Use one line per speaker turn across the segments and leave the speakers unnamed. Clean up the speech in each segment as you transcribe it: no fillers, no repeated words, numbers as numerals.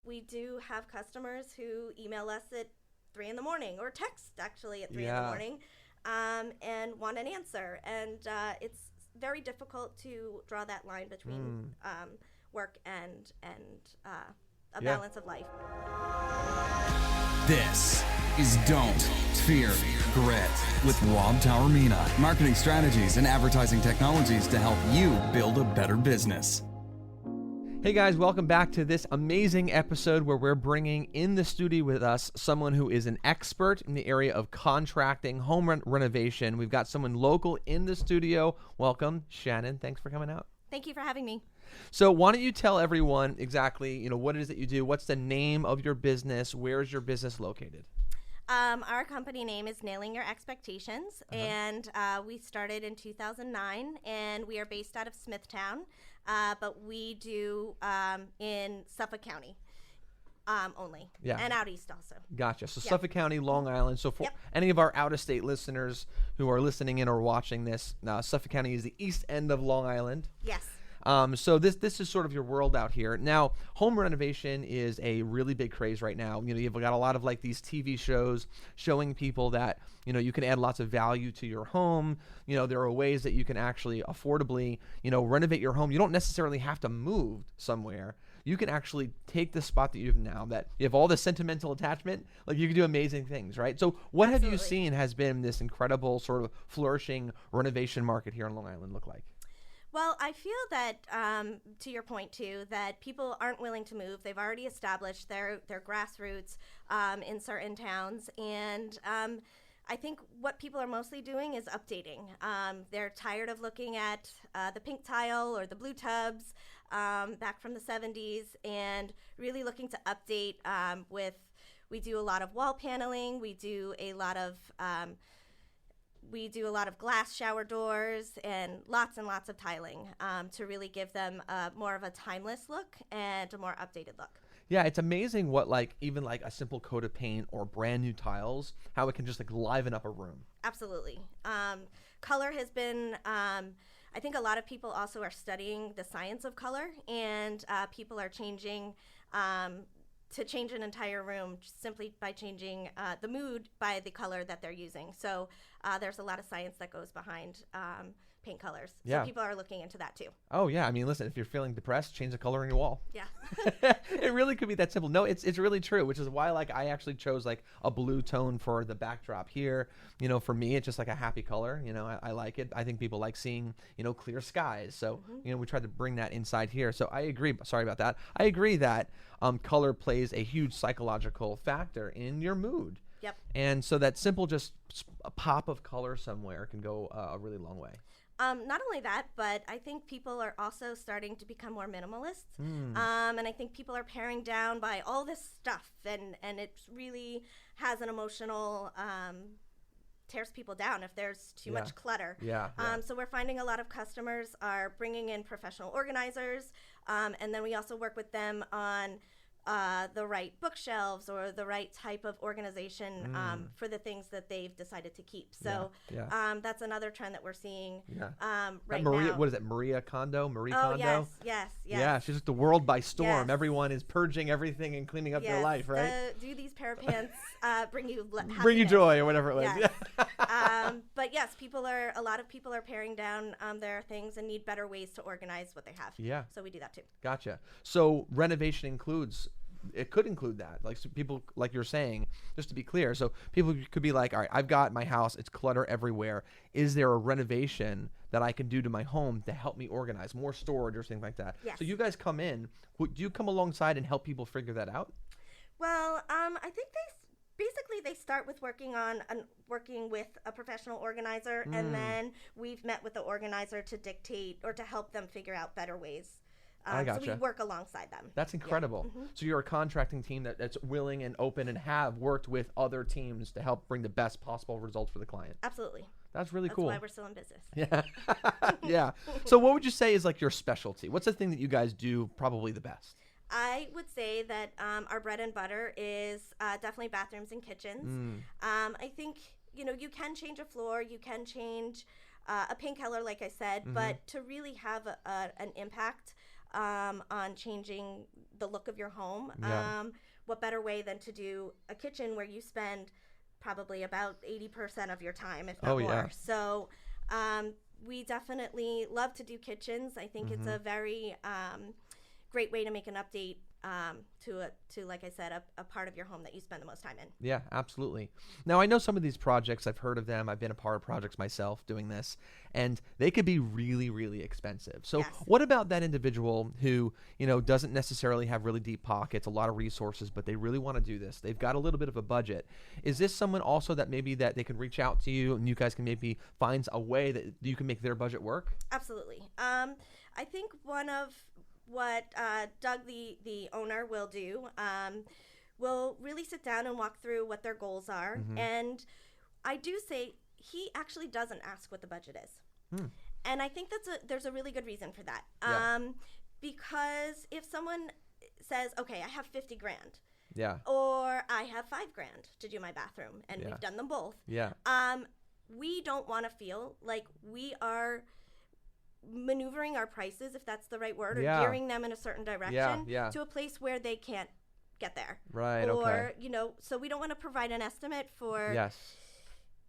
we do have customers who email us at 3 in the morning or text actually at 3 in the morning and want an answer. And it's very difficult to draw that line between work and a balance of life.
This is Don't Fear Grit with Rob Taormina. Marketing strategies and advertising technologies to help you build a better business.
Hey guys, welcome back to this amazing episode where we're bringing in the studio with us someone who is an expert in the area of contracting, home renovation. We've got someone local in the studio. Welcome, Shannon. Thanks for coming out.
Thank you for having me.
So why don't you tell everyone exactly, what it is that you do? What's the name of your business? Where is your business located?
Our company name is Nailing Your Expectations, and we started in 2009, and we are based out of Smithtown, but we do in Suffolk County only, and out east also.
Gotcha. So Suffolk County, Long Island. So for any of our out-of-state listeners who are listening in or watching this, Suffolk County is the east end of Long Island.
Yes.
So this is sort of your world out here. Now, home renovation is a really big craze right now. You've got a lot of like these TV shows showing people that, you can add lots of value to your home. There are ways that you can actually affordably, renovate your home. You don't necessarily have to move somewhere. You can actually take the spot that you have now, that you have all the sentimental attachment, like you can do amazing things, right? So what have you seen has been this incredible sort of flourishing renovation market here in Long Island look like?
Well, I feel that, to your point too, that people aren't willing to move. They've already established their grassroots in certain towns, and I think what people are mostly doing is updating. They're tired of looking at the pink tile or the blue tubs back from the 70s, and really looking to update we do a lot of wall paneling. We do a lot of glass shower doors and lots of tiling to really give them more of a timeless look and a more updated look.
Yeah, it's amazing what even a simple coat of paint or brand new tiles, how it can just liven up a room.
Absolutely. Color has been, I think a lot of people also are studying the science of color, and people are changing to change an entire room simply by changing the mood by the color that they're using. So there's a lot of science that goes behind paint colors. So people are looking into that too.
Oh yeah, I mean, listen, if you're feeling depressed, change the color on your wall.
Yeah.
It really could be that simple. No, it's really true, which is why I actually chose a blue tone for the backdrop here. For me, it's just a happy color. I like it. I think people like seeing, clear skies. So, we tried to bring that inside here. So I agree. Sorry about that. I agree that color plays a huge psychological factor in your mood.
Yep. And
so that simple just a pop of color somewhere can go a really long way.
Not only that, but I think people are also starting to become more minimalist. And I think people are paring down by all this stuff, and it really has an emotional, tears people down if there's too much clutter. So we're finding a lot of customers are bringing in professional organizers, and then we also work with them on the right bookshelves or the right type of organization for the things that they've decided to keep. So that's another trend that we're seeing right now.
What is it, Marie Kondo?
Yes.
Yeah, she's just the world by storm.
Yes. Everyone
is purging everything and cleaning up their life, right?
Do these pair of pants bring you happiness?
Bring you joy or whatever it was.
Yes. But yes, a lot of people are paring down their things and need better ways to organize what they have.
Yeah.
So we do that too.
Gotcha. So renovation it could include that. So people, like you're saying, just to be clear, so people could be like, all right, I've got my house, it's clutter everywhere. Is there a renovation that I can do to my home to help me organize more storage or something like that?
Yes.
So you guys come in, do you come alongside and help people figure that out?
Well, I think they start with working with a professional organizer, and then we've met with the organizer to dictate or to help them figure out better ways.
I gotcha.
So we work alongside them.
That's incredible.
Yeah.
So you're a contracting team that's willing and open and have worked with other teams to help bring the best possible results for the client.
Absolutely.
That's really cool.
That's why we're still in business.
Yeah. Yeah. So what would you say is your specialty? What's the thing that you guys do probably the best?
I would say that our bread and butter is definitely bathrooms and kitchens. I think, you can change a floor, you can change a paint color, like I said, but to really have an impact, on changing the look of your home.
Yeah.
What better way than to do a kitchen where you spend probably about 80% of your time, if not
Oh,
more.
yeah.
So we definitely love to do kitchens. I think it's a very great way to make an update to like I said, a part of your home that you spend the most time in.
Yeah, absolutely. Now, I know some of these projects, I've heard of them. I've been a part of projects myself doing this, and they could be really, really expensive. So
Yes.
what about that individual who, doesn't necessarily have really deep pockets, a lot of resources, but they really want to do this? They've got a little bit of a budget. Is this someone also that maybe that they can reach out to you and you guys can maybe find a way that you can make their budget work?
Absolutely. I think one of what Doug, the owner, will do, will really sit down and walk through what their goals are. And I do say he actually doesn't ask what the budget is. And I think there's a really good reason for that.
Yeah.
Because if someone says, okay, I have 50 grand,
Yeah.
or I have 5 grand to do my bathroom, and
Yeah.
we've done them both,
Yeah.
we don't want to feel like we are maneuvering our prices, if that's the right word, or
Yeah.
gearing them in a certain direction
Yeah.
to a place where they can't get there.
Right.
Or,
Okay.
So we don't want to provide an estimate for,
Yes.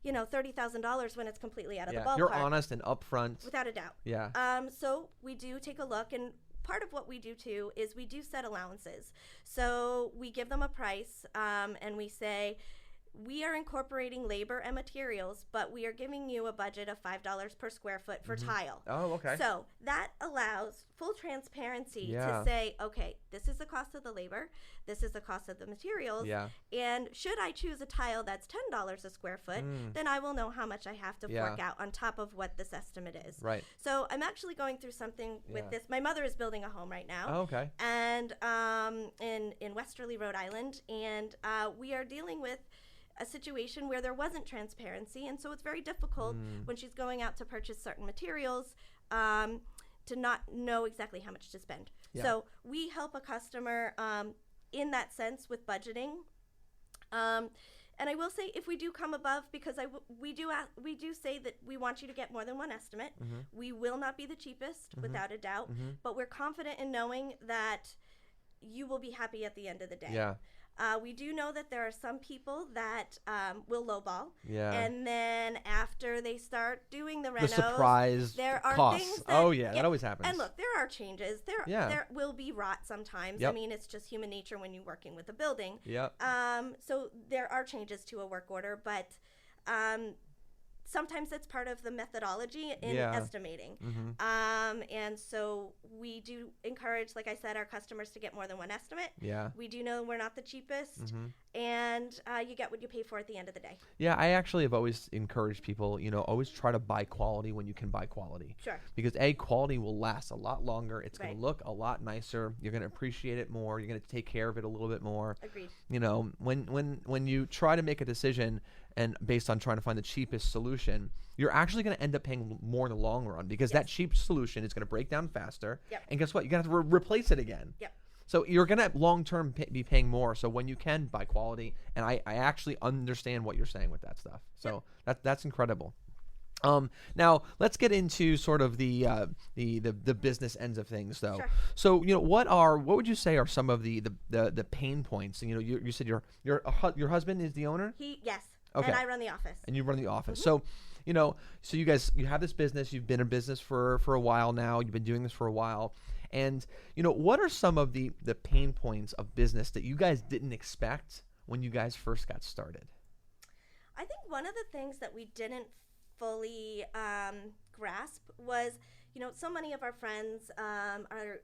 $30,000 when it's completely out of the
Yeah.
ballpark.
You're honest and upfront.
Without a doubt.
Yeah.
So we do take a look, and part of what we do too is we do set allowances. So we give them a price, and we say, we are incorporating labor and materials, but we are giving you a budget of $5 per square foot for tile.
Oh, okay.
So that allows full transparency
Yeah.
to say, okay, this is the cost of the labor, this is the cost of the materials,
Yeah.
and should I choose a tile that's $10 a square foot, then I will know how much I have to
Yeah.
fork out on top of what this estimate is.
Right.
So I'm actually going through something with
Yeah.
this. My mother is building a home right now.
Oh, okay.
And in Westerly, Rhode Island, and we are dealing with a situation where there wasn't transparency, and so it's very difficult when she's going out to purchase certain materials to not know exactly how much to spend.
Yeah.
So we help a customer in that sense with budgeting. And I will say, if we do come above, because we do say that we want you to get more than one estimate. We will not be the cheapest, without a doubt, but we're confident in knowing that you will be happy at the end of the day.
Yeah.
We do know that there are some people that will lowball,
Yeah.
and then after they start doing the
The
renos,
surprise
there are
costs.
things that,
Oh, yeah, that always happens.
And look, there are changes. There will be rot sometimes.
Yep.
I mean, it's just human nature when you're working with a building.
Yep.
So there are changes to a work order, but sometimes it's part of the methodology in
Yeah.
estimating. And so we do encourage, like I said, our customers to get more than one estimate.
Yeah.
We do know we're not the cheapest, and you get what you pay for at the end of the day.
Yeah, I actually have always encouraged people, always try to buy quality when you can buy quality.
Sure.
Because quality will last a lot longer. It's going
Right.
to look a lot nicer. You're going to appreciate it more. You're going to take care of it a little bit more.
Agreed.
When you try to make a decision and based on trying to find the cheapest solution, you're actually going to end up paying more in the long run because that cheap solution is going to break down faster.
Yep.
And guess what? You're going to have to replace it again.
Yep.
So you're going to long-term be paying more. So when you can buy quality, and I actually understand what you're saying with that stuff. So that's incredible. Now let's get into sort of the business ends of things, though.
Sure.
So what would you say are some of the pain points? And, you said your husband is the owner,
Yes.
Okay.
And I run the office.
and you run the office. So so you guys have this business. You've been in business for a while now. You've been doing this for a while. And what are some of the pain points of business that you guys didn't expect when you guys first got started?
I think one of the things that we didn't fully grasp was, so many of our friends are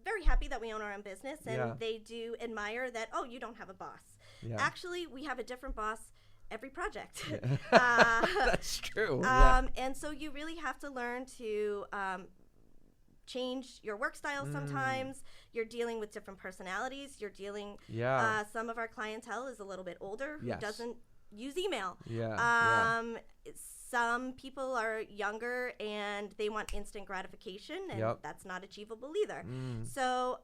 very happy that we own our own business, and
Yeah.
they do admire that, oh, you don't have a boss.
Yeah.
Actually, we have a different boss every project.
That's true. Yeah.
And so you really have to learn to change your work style sometimes. You're dealing with different personalities. You're dealing,
Yeah.
some of our clientele is a little bit older who
Yes.
doesn't use email.
Yeah.
Some people are younger and they want instant gratification, and
Yep.
that's not achievable either. So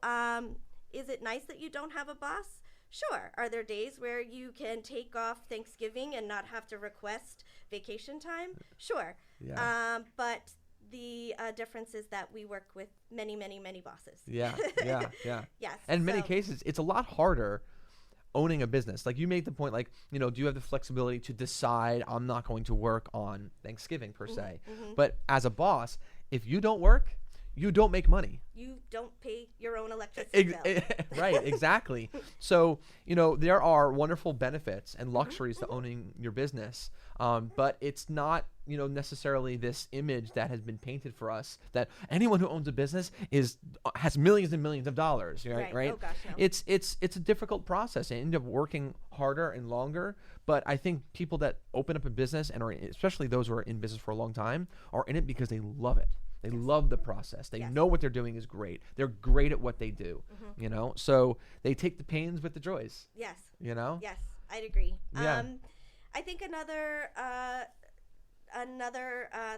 is it nice that you don't have a boss? Sure. Are there days where you can take off Thanksgiving and not have to request vacation time? Sure.
Yeah.
But the difference is that we work with many, many, many bosses.
Yeah.
Yes.
And in many cases, it's a lot harder owning a business. Like you made the point, like, you know, do you have the flexibility to decide I'm not going to work on Thanksgiving per se? But as a boss, if you don't work, you don't make money.
You don't pay your own electricity bill.
Right, exactly. So, you know, there are wonderful benefits and luxuries to owning your business, but it's not, you know, necessarily this image that has been painted for us that anyone who owns a business has millions and millions of dollars, right?
Oh gosh, no.
It's a difficult process. They end up working harder and longer, but I think people that open up a business and especially those who are in business for a long time, are in it because they love it. They love the process. They know what they're doing is great. They're great at what they do, you know? So they take the pains with the joys.
Yes.
You know?
Yes, I'd agree.
Yeah.
I think another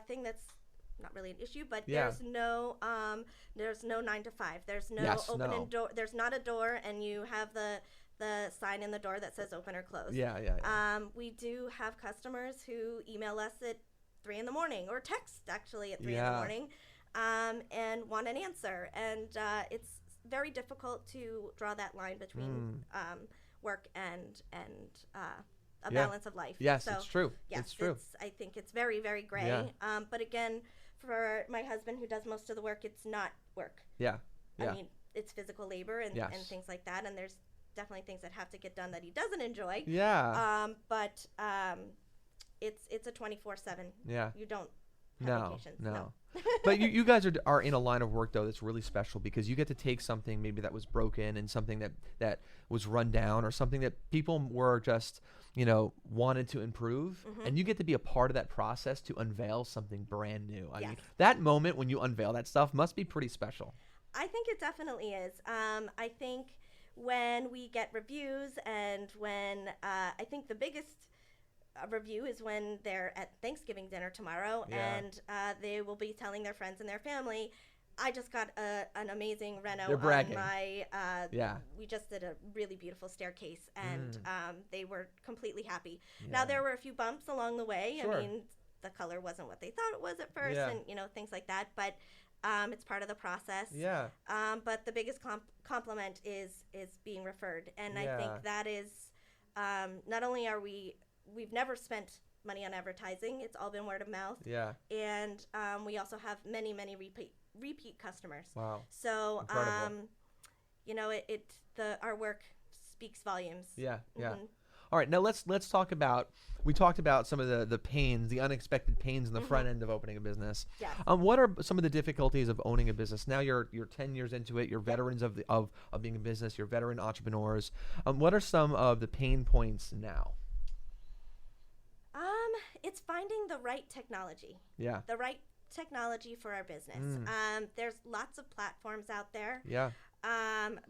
thing that's not really an issue, but there's no 9 to 5. There's no door. There's not a door, and you have the sign in the door that says open or close.
Yeah.
We do have customers who email us at 3 a.m. or text actually at 3 a.m. And want an answer, and it's very difficult to draw that line between work and a balance of life.
Yes,
so,
it's true.
Yes,
it's true.
I think it's very, very gray.
Yeah.
But again, for my husband who does most of the work, it's not work.
Yeah.
I mean, it's physical labor and things like that, and there's definitely things that have to get done that he doesn't enjoy.
Yeah.
But it's a 24/7.
Yeah.
You don't have vacations.
No. But you guys are in a line of work though that's really special because you get to take something maybe that was broken and something that was run down or something that people were just, you know, wanted to improve, and you get to be a part of that process to unveil something brand new. I mean, that moment when you unveil that stuff must be pretty special.
I think it definitely is. I think when we get reviews and when I think the biggest review is when they're at Thanksgiving dinner tomorrow and they will be telling their friends and their family, I just got an amazing reno on my we just did a really beautiful staircase, and they were completely happy. Now there were a few bumps along the way. I mean, the color wasn't what they thought it was at first, and you know, things like that, but it's part of the process. But the biggest compliment is being referred, and I think that is not only are we've never spent money on advertising. It's all been word of mouth. Yeah. And we also have many, many repeat customers. Wow. So, you know, our work speaks volumes. Yeah. Yeah.
All right. Now let's talk about, we talked about some of the pains, the unexpected pains in the front end of opening a business.
Yes.
What are some of the difficulties of owning a business? Now you're 10 years into it. You're veterans of being a business. You're veteran entrepreneurs. What are some of the pain points now?
It's finding the right technology.
Yeah.
The right technology for our business. There's lots of platforms out there.
Yeah.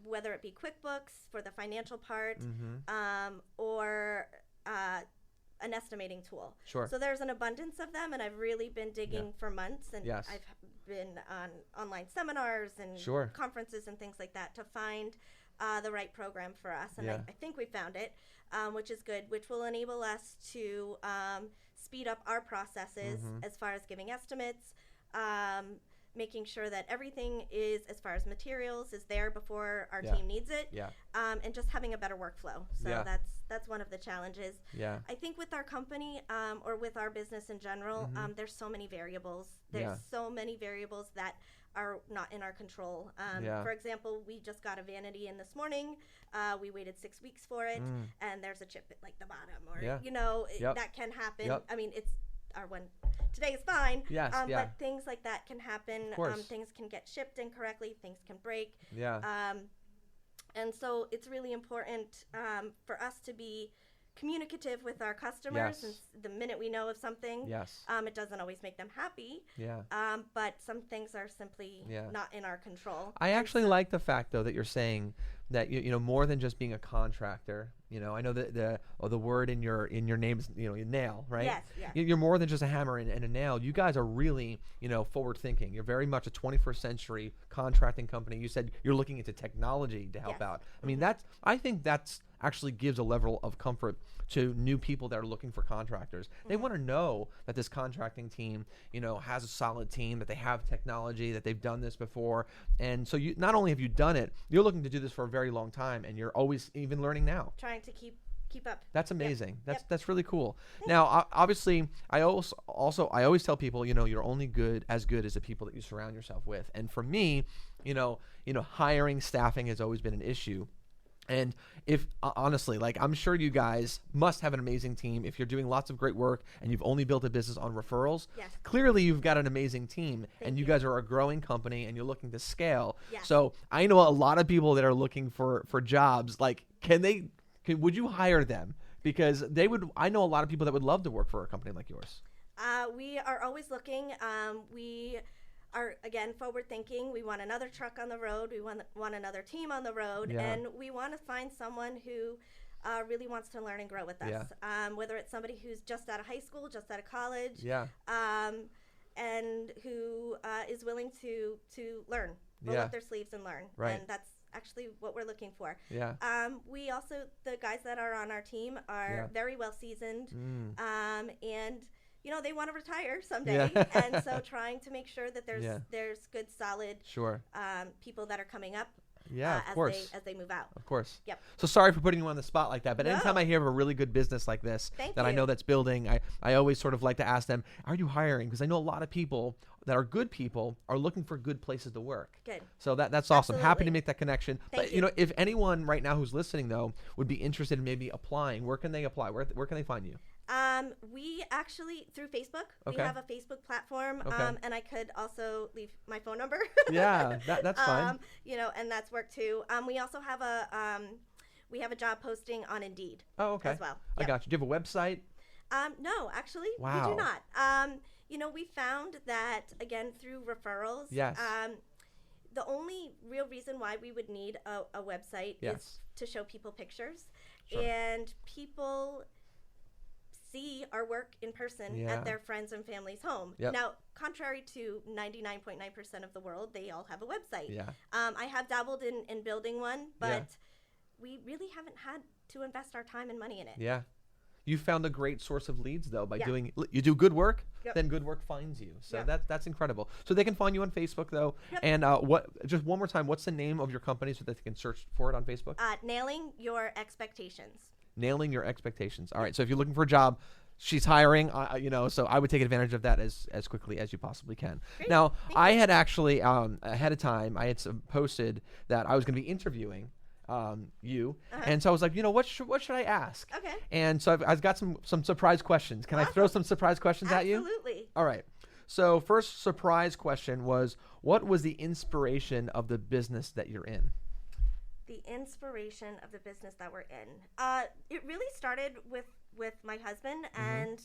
Whether it be QuickBooks for the financial part, or an estimating tool.
Sure.
So there's an abundance of them, and I've really been digging for months, and I've been on online seminars and conferences and things like that to find the right program for us. And I think we found it, which is good, which will enable us to speed up our processes as far as giving estimates, making sure that everything is, as far as materials, is there before our team needs it, and just having a better workflow. So that's one of the challenges. I think with our company, or with our business in general, there's so many variables. There's so many variables that are not in our control. For example, we just got a vanity in this morning. We waited 6 weeks for it, and there's a chip at like the bottom, or you know, that can happen. I mean, it's our one today is fine. But things like that can happen. Things can get shipped incorrectly. Things can break. And so it's really important for us to be communicative with our customers. And the minute we know of something, it doesn't always make them happy. But some things are simply not in our control.
I actually like the fact, though, that you're saying that you know more than just being a contractor. You know, I know that the word in your name is, you know, nail, right?
Yes, yes.
You're more than just a hammer and a nail. You guys are really, you know, forward thinking. You're very much a 21st century contracting company. You said you're looking into technology to help
Yes.
out. I mean, I think that's actually gives a level of comfort to new people that are looking for contractors. They want to know that this contracting team, you know, has a solid team, that they have technology, that they've done this before. And so you not only have you done it, you're looking to do this for a very long time, and you're always even learning now.
Trying to keep up.
That's amazing.
Yep.
That's really cool. Now, obviously, I always tell people, you know, you're only good as the people that you surround yourself with. And for me, you know, hiring, staffing has always been an issue. And if honestly, like, I'm sure you guys must have an amazing team. If you're doing lots of great work and you've only built a business on referrals,
Yes.
clearly you've got an amazing team.
Thank
and you
you.
guys are a growing company and you're looking to scale.
Yes.
So I know a lot of people that are looking for jobs. Like, would you hire them? Because I know a lot of people that would love to work for a company like yours.
We are always looking. We are, again, forward thinking. We want another truck on the road. We want another team on the road.
Yeah.
And we want to find someone who really wants to learn and grow with us.
Yeah.
Whether it's somebody who's just out of high school, just out of college.
Yeah.
And who is willing to learn, roll
Yeah.
up their sleeves and learn.
Right.
And that's actually what we're looking for.
Yeah.
We also, the guys that are on our team are
Yeah.
very well seasoned. And you know, they want to retire
Yeah.
someday. And so trying to make sure that there's good, solid
Sure.
people that are coming up
Yeah, of course.
as they move out.
Of course.
Yep.
So sorry for putting you on the spot like that, but
No.
anytime I hear of a really good business like this
Thank
that I
you.
know that's building, I always sort of like to ask them, are you hiring? Because I know a lot of people that are good people are looking for good places to work.
Good.
So that's awesome. Happy to
Absolutely.
make that connection.
Thank
But
you.
know, if anyone right now who's listening though would be interested in maybe applying, where can they apply? Where can they find you?
We actually, through Facebook,
Okay.
we have a Facebook platform,
Okay.
and I could also leave my phone number.
Yeah, that's fine.
You know, and that's work too. We also have a job posting on Indeed.
Oh, okay.
As well.
I
Yep.
got you. Do you have a website?
No, actually, we
Wow.
do not. You know, we found that, again, through referrals.
Yes.
The only real reason why we would need a website
Yes.
is to show people pictures.
Sure.
And people see our work in person
Yeah.
at their friends' and family's home.
Yep.
Now, contrary to 99.9% of the world, they all have a website.
Yeah.
I have dabbled in building one, but
Yeah.
we really haven't had to invest our time and money in it.
Yeah. You found a great source of leads though by
Yeah.
you do good work,
Yep.
then good work finds you. So
Yep.
that's incredible. So they can find you on Facebook though.
Yep.
And just one more time, what's the name of your company so that they can search for it on Facebook?
Nailing your expectations.
Nailing Your Expectations. All right. So if you're looking for a job, she's hiring, you know, so I would take advantage of that as quickly as you possibly can.
Great.
Now,
Thank
I had actually ahead of time, I had posted that I was going to be interviewing you, and so I was like, you know, what should I ask?
Okay.
And so I've got some surprise questions. Can I throw some surprise questions at you?
Absolutely.
All right. So first surprise question was, what was the inspiration of the business that you're in?
The inspiration of the business that we're in. It really started with my husband and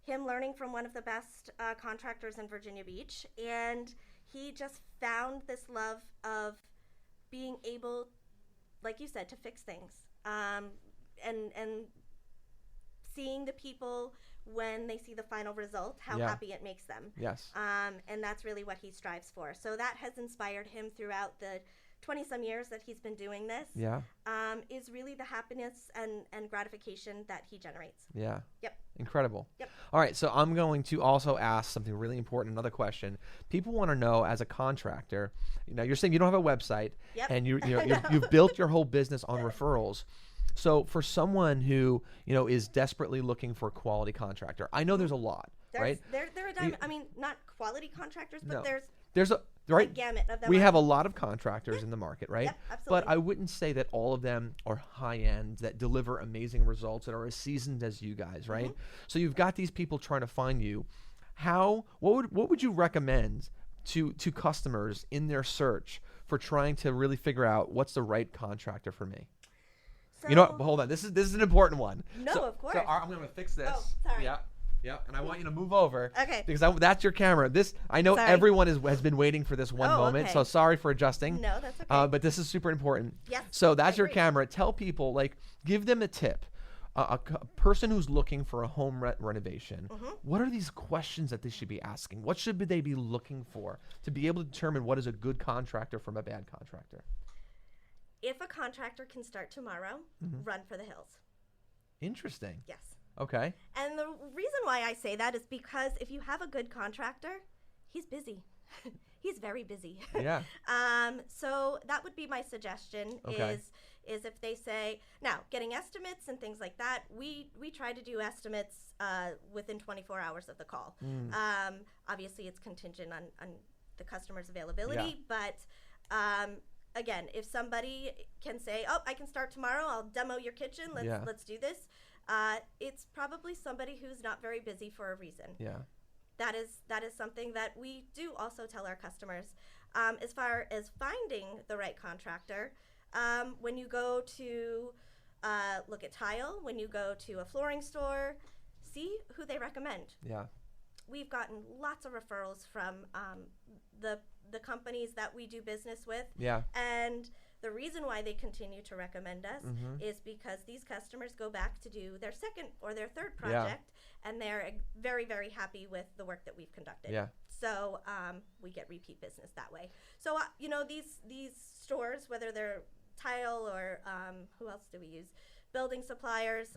him learning from one of the best contractors in Virginia Beach, and he just found this love of being able, like you said, to fix things, and seeing the people when they see the final result, how
Yeah.
happy it makes them.
Yes.
And that's really what he strives for. So that has inspired him throughout the 20-some years that he's been doing this.
Yeah.
Is really the happiness and gratification that he generates.
Yeah.
Yep.
Incredible.
Yep.
All right, so I'm going to also ask something really important, another question. People want to know, as a contractor, you know, you're saying you don't have a website,
Yep.
and you've built your whole business on referrals. So for someone who, you know, is desperately looking for a quality contractor, I know there's a lot, right?
There are diamond, I mean, not quality contractors, but
No.
there's
a right.
gamut of them.
We have a lot of contractors in the market, right?
Yep, absolutely.
But I wouldn't say that all of them are high end, that deliver amazing results, that are as seasoned as you guys, right? So you've got these people trying to find you. What would you recommend to customers in their search for trying to really figure out what's the right contractor for me? You know what? Hold on. This is an important one.
No,
So-
of course.
So I'm going to fix this.
Oh, sorry.
Yeah. Yep, and I want you to move over.
Okay.
Because that's your camera. I know
Sorry.
everyone has been waiting for this one moment,
okay.
so sorry for adjusting.
No, that's okay.
But this is super important.
Yes,
So that's
I
your
agree.
camera. Tell people, give them a tip. A person who's looking for a home renovation, what are these questions that they should be asking? What should they be looking for to be able to determine what is a good contractor from a bad contractor?
If a contractor can start tomorrow, run for the hills.
Interesting.
Yes.
Okay.
And the reason why I say that is because if you have a good contractor, he's busy. He's very busy.
Yeah.
So that would be my suggestion.
Okay.
Is if they say, now getting estimates and things like that, we try to do estimates within 24 hours of the call. Obviously it's contingent on the customer's availability, but again, if somebody can say, oh, I can start tomorrow, I'll demo your kitchen, let's do this, it's probably somebody who's not very busy for a reason.
Yeah.
That is something that we do also tell our customers. As far as finding the right contractor, when you go to look at tile, when you go to a flooring store, see who they recommend.
Yeah.
We've gotten lots of referrals from the companies that we do business with.
Yeah.
And the reason why they continue to recommend us is because these customers go back to do their second or their third project, and they're very, very happy with the work that we've conducted.
Yeah.
So we get repeat business that way. So these stores, whether they're tile or who else do we use? Building suppliers.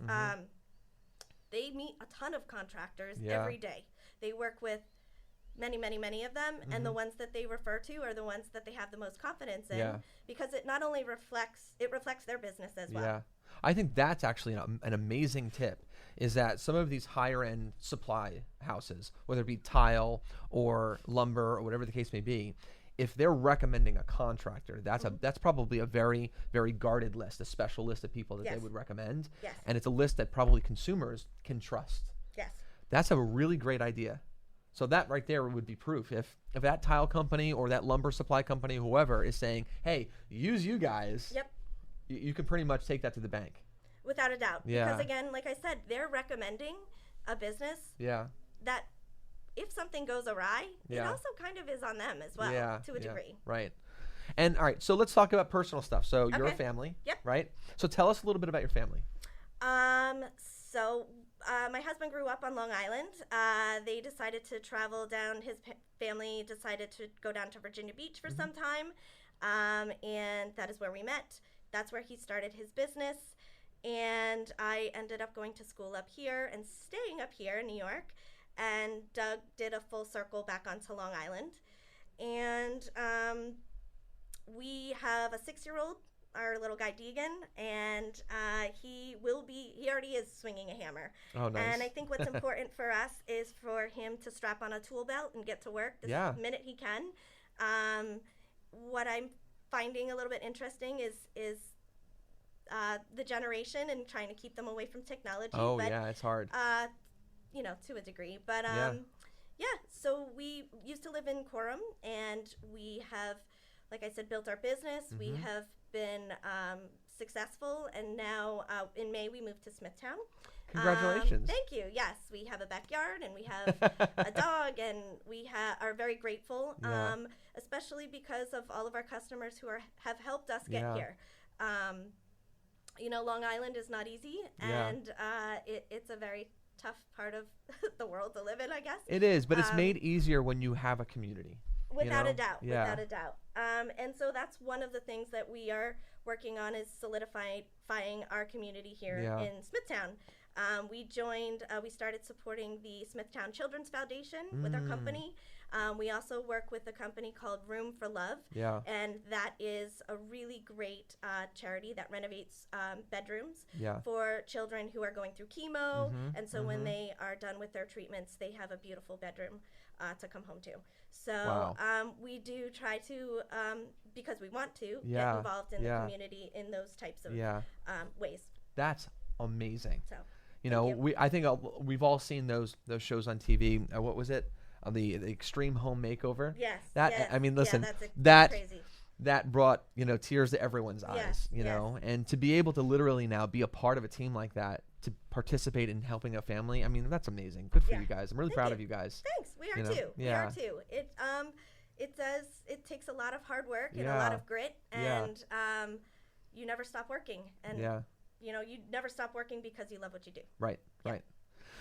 They meet a ton of contractors every day. They work with many, many, many of them, and the ones that they refer to are the ones that they have the most confidence in, because it not only reflects their business as well.
Yeah. I think that's actually an amazing tip, is that some of these higher end supply houses, whether it be tile or lumber or whatever the case may be, if they're recommending a contractor, that's probably a very, very guarded list, a special list of people that they would recommend.
Yes.
And it's a list that probably consumers can trust.
Yes.
That's a really great idea. So that right there would be proof. If that tile company or that lumber supply company, whoever, is saying, hey, use you guys, you can pretty much take that to the bank.
Without a doubt.
Yeah.
Because again, like I said, they're recommending a business that if something goes awry, it also kind of is on them as well, to a degree.
Right. And all right, so let's talk about personal stuff. So you're a family, right? So tell us a little bit about your family.
So my husband grew up on Long Island. They decided to travel down. His family decided to go down to Virginia Beach for some time, and that is where we met. That's where he started his business, and I ended up going to school up here and staying up here in New York, and Doug did a full circle back onto Long Island, and we have a 6-year-old, our little guy Deegan, and he already is swinging a hammer.
Oh, nice.
And I think what's important for us is for him to strap on a tool belt and get to work the minute he can. What I'm finding a little bit interesting is the generation and trying to keep them away from technology.
Oh, yeah, it's hard.
To a degree. But so we used to live in Quorum, and we have, like I said, built our business. We have been successful, and now in May we moved to Smithtown.
Congratulations.
Thank you. Yes, we have a backyard, and we have a dog, and we are very grateful, especially because of all of our customers who have helped us get here. Long Island is not easy, and it's a very tough part of the world to live in, I guess.
It is, but it's made easier when you have a community.
Without a doubt. And so that's one of the things that we are working on, is solidifying our community here in Smithtown. We started supporting the Smithtown Children's Foundation with our company. We also work with a company called Room for Love. Yeah. And that is a really great charity that renovates bedrooms for children who are going through chemo. And so when they are done with their treatments, they have a beautiful bedroom to come home to. So we do try to, because we want to, get involved in the community in those types of ways.
That's amazing. So,
you.
I think we've all seen those shows on TV. What was it? The Extreme Home Makeover.
Yes.
I mean, listen,
that's crazy.
That brought tears to everyone's eyes. You know, and to be able to literally now be a part of a team like that, to participate in helping a family. I mean, that's amazing. Good for
Yeah.
you guys. I'm really
Thank
proud
you.
of you guys.
Thanks. We are
You know?
too. We
Yeah.
are too. It takes a lot of hard work and a
Yeah.
lot of grit,
Yeah.
and you never stop working. And
Yeah.
you know, you never stop working because you love what you do.
Right. Right.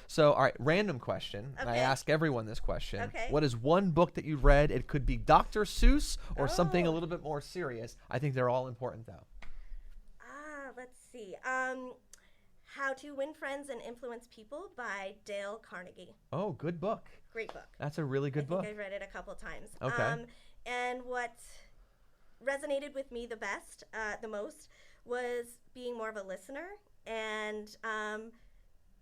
So, all right, random question. I
Okay.
ask everyone this question.
Okay.
What is one book that you've read? It could be Dr. Seuss or something a
Oh.
little bit more serious. I think they're all important, though.
Let's see. How to Win Friends and Influence People by Dale Carnegie.
Oh, good book.
Great book.
That's a really good book.
I think I've read it a couple times.
Okay.
And what resonated with me the most, was being more of a listener, and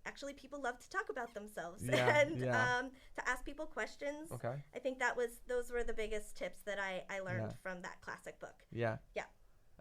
actually people love to talk about themselves
Yeah,
and
yeah.
to ask people questions.
Okay.
I think those were the biggest tips that I learned
Yeah.
from that classic book.
Yeah.
Yeah.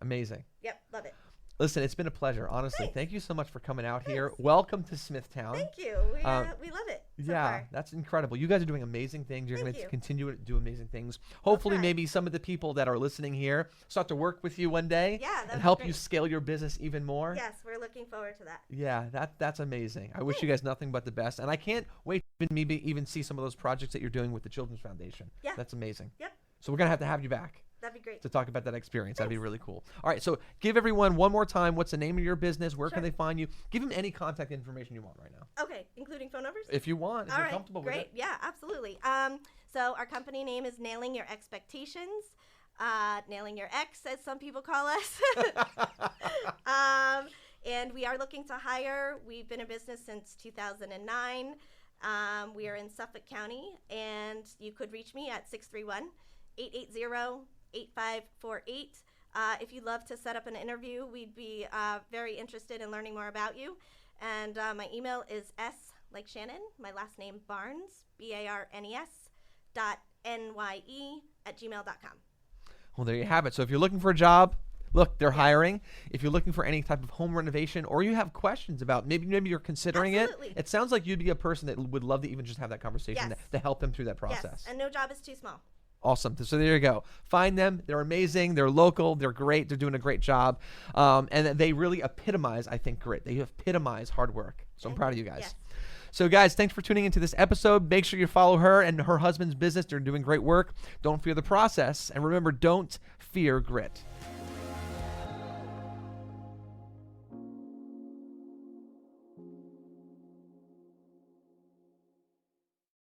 Amazing.
Yep. Love it.
Listen, it's been a pleasure. Honestly,
Thanks.
thank you so much for coming out here.
Thanks.
Welcome to Smithtown.
Thank you. We love it so
Yeah,
far.
that's incredible. You guys are doing amazing things. You're
Thank
going to
you.
continue to do amazing things. Hopefully,
try.
maybe some of the people that are listening here start to work with you one day
Yeah, that'd
and
be
help you
great.
scale your business even more.
Yes, we're looking forward to that.
Yeah, that's amazing. I wish you guys nothing but the best, and I can't wait to even see some of those projects that you're doing with the Children's Foundation.
Yeah.
That's amazing.
Yep.
So we're gonna have you back
That'd be great.
to talk about that experience. That'd be
Thanks.
really cool. All right, so give everyone one more time. What's the name of your business? Where can
Sure.
they find you? Give them any contact information you want right now,
Okay, including phone numbers?
if you want. If
All
you're
right,
comfortable
great.
with it.
Yeah, absolutely. So our company name is Nailing Your Expectations, Nailing Your Ex, as some people call us. And we are looking to hire. We've been in business since 2009. We are in Suffolk County, and you could reach me at 631-880-8548. If you'd love to set up an interview, we'd be very interested in learning more about you. And my email is S, like Shannon, my last name Barnes, BARNES, .NYE@gmail.com.
Well, there you have it. So if you're looking for a job, look, they're hiring. If you're looking for any type of home renovation, or you have questions about maybe you're considering
Absolutely.
it sounds like you'd be a person that would love to even just have that conversation
Yes.
to help them through that process.
Yes, and no job is too small.
Awesome. So there you go. Find them. They're amazing. They're local. They're great. They're doing a great job. And they really epitomize, I think, grit. They epitomize hard work. So I'm proud of you guys.
Yes.
So, guys, thanks for tuning into this episode. Make sure you follow her and her husband's business. They're doing great work. Don't fear the process. And remember, don't fear grit.